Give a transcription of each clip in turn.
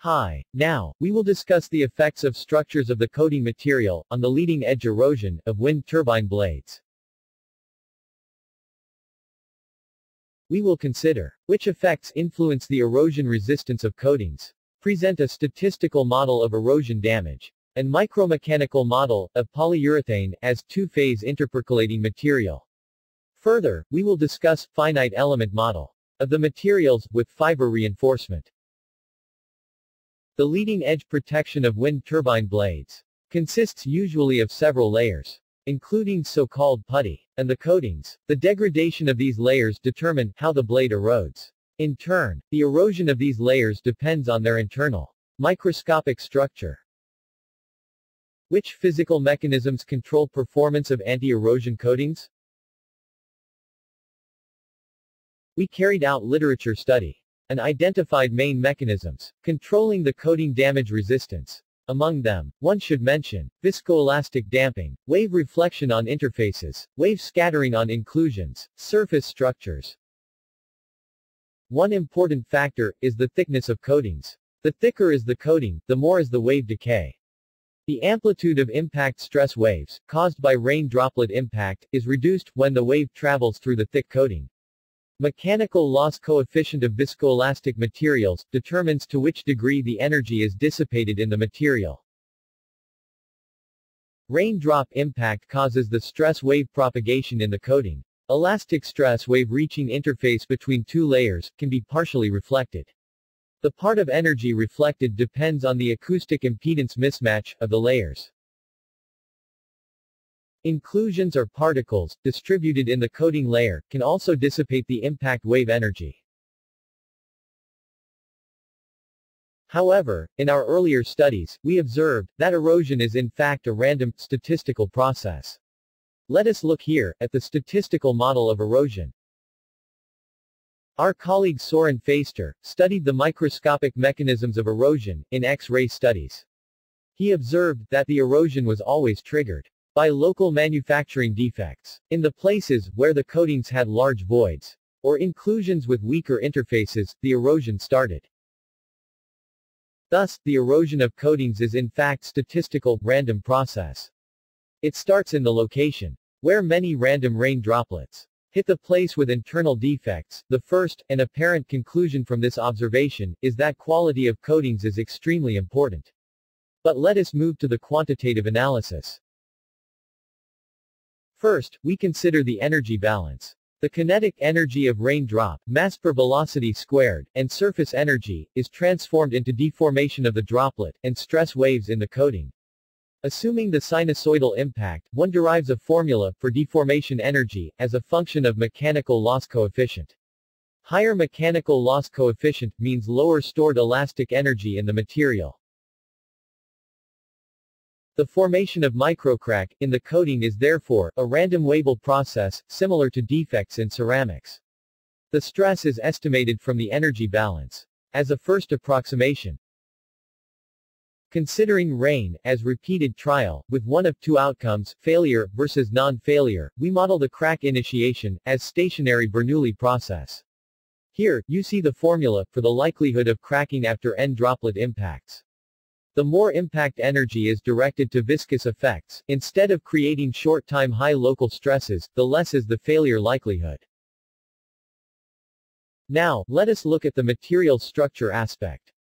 Hi, now, we will discuss the effects of structures of the coating material on the leading edge erosion of wind turbine blades. We will consider which effects influence the erosion resistance of coatings, present a statistical model of erosion damage, and micromechanical model of polyurethane as two-phase interpercolating material. Further, we will discuss finite element model of the materials with fiber reinforcement. The leading edge protection of wind turbine blades consists usually of several layers, including so-called putty, and the coatings. The degradation of these layers determine how the blade erodes. In turn, the erosion of these layers depends on their internal microscopic structure. Which physical mechanisms control performance of anti-erosion coatings? We carried out literature study and identified main mechanisms controlling the coating damage resistance. Among them, one should mention viscoelastic damping, wave reflection on interfaces, wave scattering on inclusions, surface structures. One important factor is the thickness of coatings. The thicker is the coating, the more is the wave decay. The amplitude of impact stress waves, caused by rain droplet impact, is reduced when the wave travels through the thick coating. Mechanical loss coefficient of viscoelastic materials determines to which degree the energy is dissipated in the material. Raindrop impact causes the stress wave propagation in the coating. Elastic stress wave reaching interface between two layers can be partially reflected. The part of energy reflected depends on the acoustic impedance mismatch of the layers. Inclusions or particles, distributed in the coating layer, can also dissipate the impact wave energy. However, in our earlier studies, we observed that erosion is in fact a random, statistical process. Let us look here at the statistical model of erosion. Our colleague Soren Pfeister studied the microscopic mechanisms of erosion in X-ray studies. He observed that the erosion was always triggered by local manufacturing defects, in the places where the coatings had large voids, or inclusions with weaker interfaces, the erosion started. Thus, the erosion of coatings is in fact statistical, random process. It starts in the location where many random rain droplets hit the place with internal defects. The first, and apparent conclusion from this observation, is that quality of coatings is extremely important. But let us move to the quantitative analysis. First, we consider the energy balance. The kinetic energy of raindrop, mass per velocity squared, and surface energy, is transformed into deformation of the droplet, and stress waves in the coating. Assuming the sinusoidal impact, one derives a formula for deformation energy, as a function of mechanical loss coefficient. Higher mechanical loss coefficient means lower stored elastic energy in the material. The formation of microcrack in the coating is therefore a random Weibull process, similar to defects in ceramics. The stress is estimated from the energy balance. As a first approximation, considering rain as repeated trial, with one of two outcomes, failure versus non-failure, we model the crack initiation as stationary Bernoulli process. Here, you see the formula for the likelihood of cracking after n-droplet impacts. The more impact energy is directed to viscous effects, instead of creating short-time high local stresses, the less is the failure likelihood. Now, let us look at the material structure aspect.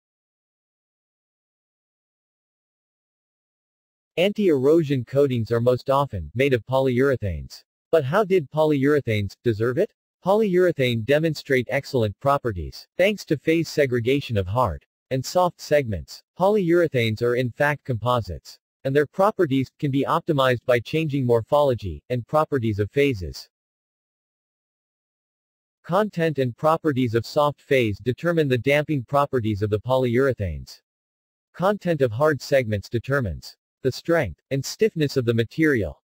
Anti-erosion coatings are most often made of polyurethanes. But how did polyurethanes deserve it? Polyurethane demonstrate excellent properties, thanks to phase segregation of hard and soft segments. Polyurethanes are in fact composites, and their properties can be optimized by changing morphology and properties of phases. Content and properties of soft phase determine the damping properties of the polyurethanes. Content of hard segments determines the strength and stiffness of the material.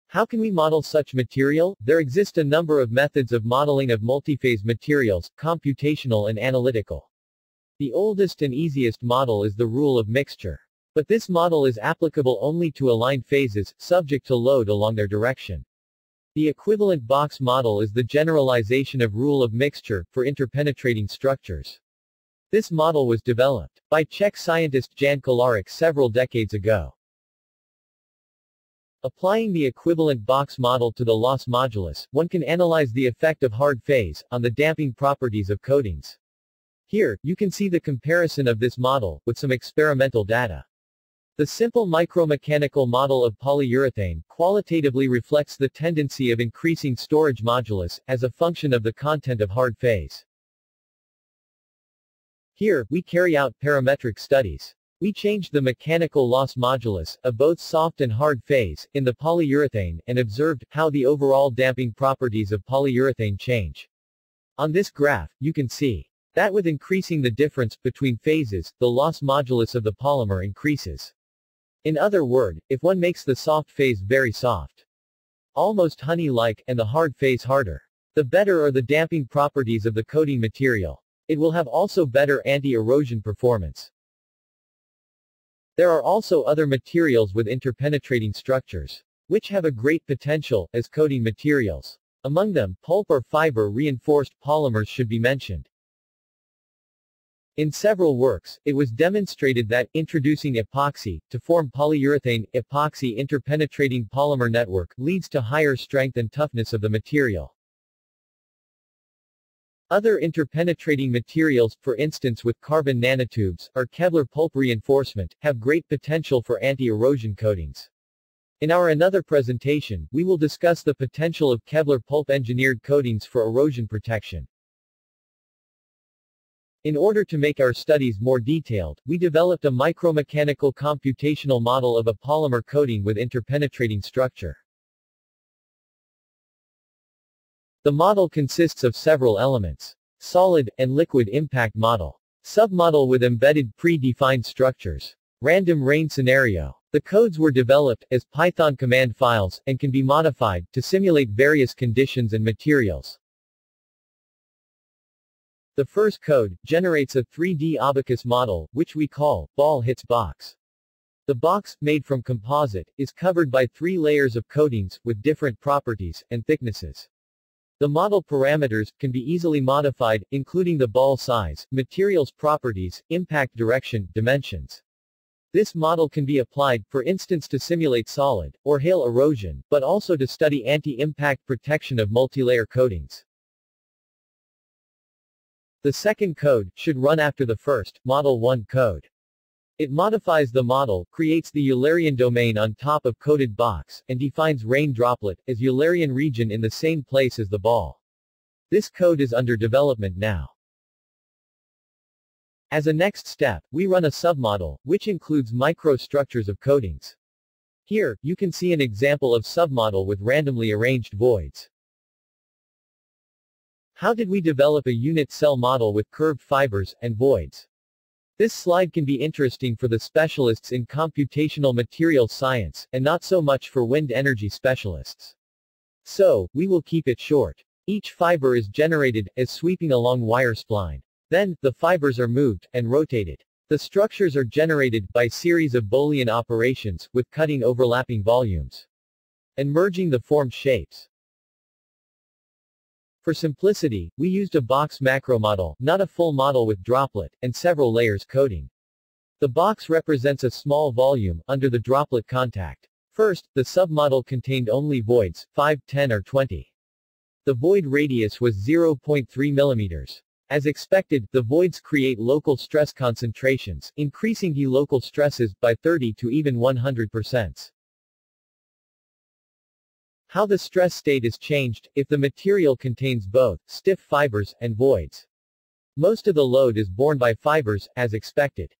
How can we model such material? There exist a number of methods of modeling of multiphase materials, computational and analytical. The oldest and easiest model is the rule of mixture. But this model is applicable only to aligned phases, subject to load along their direction. The equivalent box model is the generalization of rule of mixture for interpenetrating structures. This model was developed by Czech scientist Jan Kolář several decades ago. Applying the equivalent box model to the loss modulus, one can analyze the effect of hard phase on the damping properties of coatings. Here, you can see the comparison of this model with some experimental data. The simple micromechanical model of polyurethane qualitatively reflects the tendency of increasing storage modulus as a function of the content of hard phase. Here, we carry out parametric studies. We changed the mechanical loss modulus of both soft and hard phase in the polyurethane and observed how the overall damping properties of polyurethane change. On this graph, you can see that with increasing the difference between phases, the loss modulus of the polymer increases. In other words, if one makes the soft phase very soft, almost honey-like, and the hard phase harder, the better are the damping properties of the coating material. It will have also better anti-erosion performance. There are also other materials with interpenetrating structures, which have a great potential as coating materials. Among them, pulp or fiber reinforced polymers should be mentioned. In several works, it was demonstrated that introducing epoxy to form polyurethane epoxy interpenetrating polymer network leads to higher strength and toughness of the material. Other interpenetrating materials, for instance with carbon nanotubes, or Kevlar pulp reinforcement, have great potential for anti-erosion coatings. In our another presentation, we will discuss the potential of Kevlar pulp engineered coatings for erosion protection. In order to make our studies more detailed, we developed a micromechanical computational model of a polymer coating with interpenetrating structure. The model consists of several elements. Solid and liquid impact model. Submodel with embedded pre-defined structures. Random rain scenario. The codes were developed as Python command files and can be modified to simulate various conditions and materials. The first code generates a 3D abacus model, which we call ball hits box. The box, made from composite, is covered by 3 layers of coatings with different properties and thicknesses. The model parameters can be easily modified, including the ball size, materials properties, impact direction, dimensions. This model can be applied, for instance, to simulate solid or hail erosion, but also to study anti-impact protection of multilayer coatings. The second code should run after the first, Model 1 code. It modifies the model, creates the Eulerian domain on top of coated box, and defines rain droplet as Eulerian region in the same place as the ball. This code is under development now. As a next step, we run a submodel, which includes microstructures of coatings. Here, you can see an example of submodel with randomly arranged voids. How did we develop a unit cell model with curved fibers and voids? This slide can be interesting for the specialists in computational materials science, and not so much for wind energy specialists. So, we will keep it short. Each fiber is generated as sweeping along wire spline. Then, the fibers are moved and rotated. The structures are generated by series of Boolean operations, with cutting overlapping volumes and merging the formed shapes. For simplicity, we used a box macro model, not a full model with droplet, and several layers coating. The box represents a small volume, under the droplet contact. First, the submodel contained only voids, 5, 10 or 20. The void radius was 0.3 mm. As expected, the voids create local stress concentrations, increasing the local stresses by 30 to even 100%. How the stress state is changed, if the material contains both stiff fibers and voids. Most of the load is borne by fibers, as expected.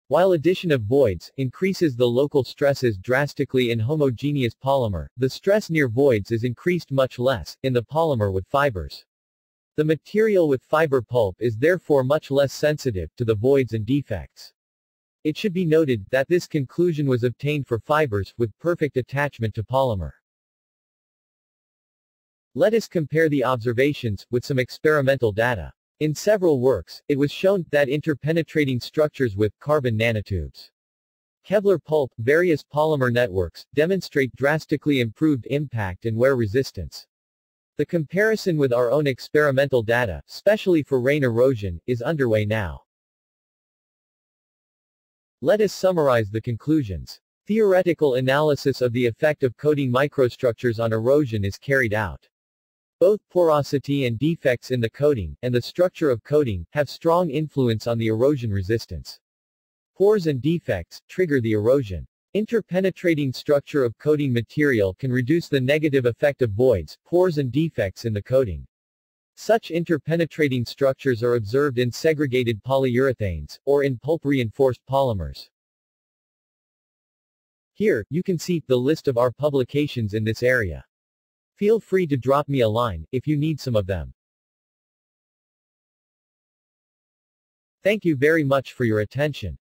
While addition of voids increases the local stresses drastically in homogeneous polymer, the stress near voids is increased much less, in the polymer with fibers. The material with fiber pulp is therefore much less sensitive to the voids and defects. It should be noted that this conclusion was obtained for fibers with perfect attachment to polymer. Let us compare the observations with some experimental data. In several works, it was shown that interpenetrating structures with carbon nanotubes, Kevlar pulp, various polymer networks, demonstrate drastically improved impact and wear resistance. The comparison with our own experimental data, especially for rain erosion, is underway now. Let us summarize the conclusions. Theoretical analysis of the effect of coating microstructures on erosion is carried out. Both porosity and defects in the coating, and the structure of coating, have strong influence on the erosion resistance. Pores and defects trigger the erosion. Interpenetrating structure of coating material can reduce the negative effect of voids, pores and defects in the coating. Such interpenetrating structures are observed in segregated polyurethanes, or in pulp-reinforced polymers. Here, you can see the list of our publications in this area. Feel free to drop me a line, if you need some of them. Thank you very much for your attention.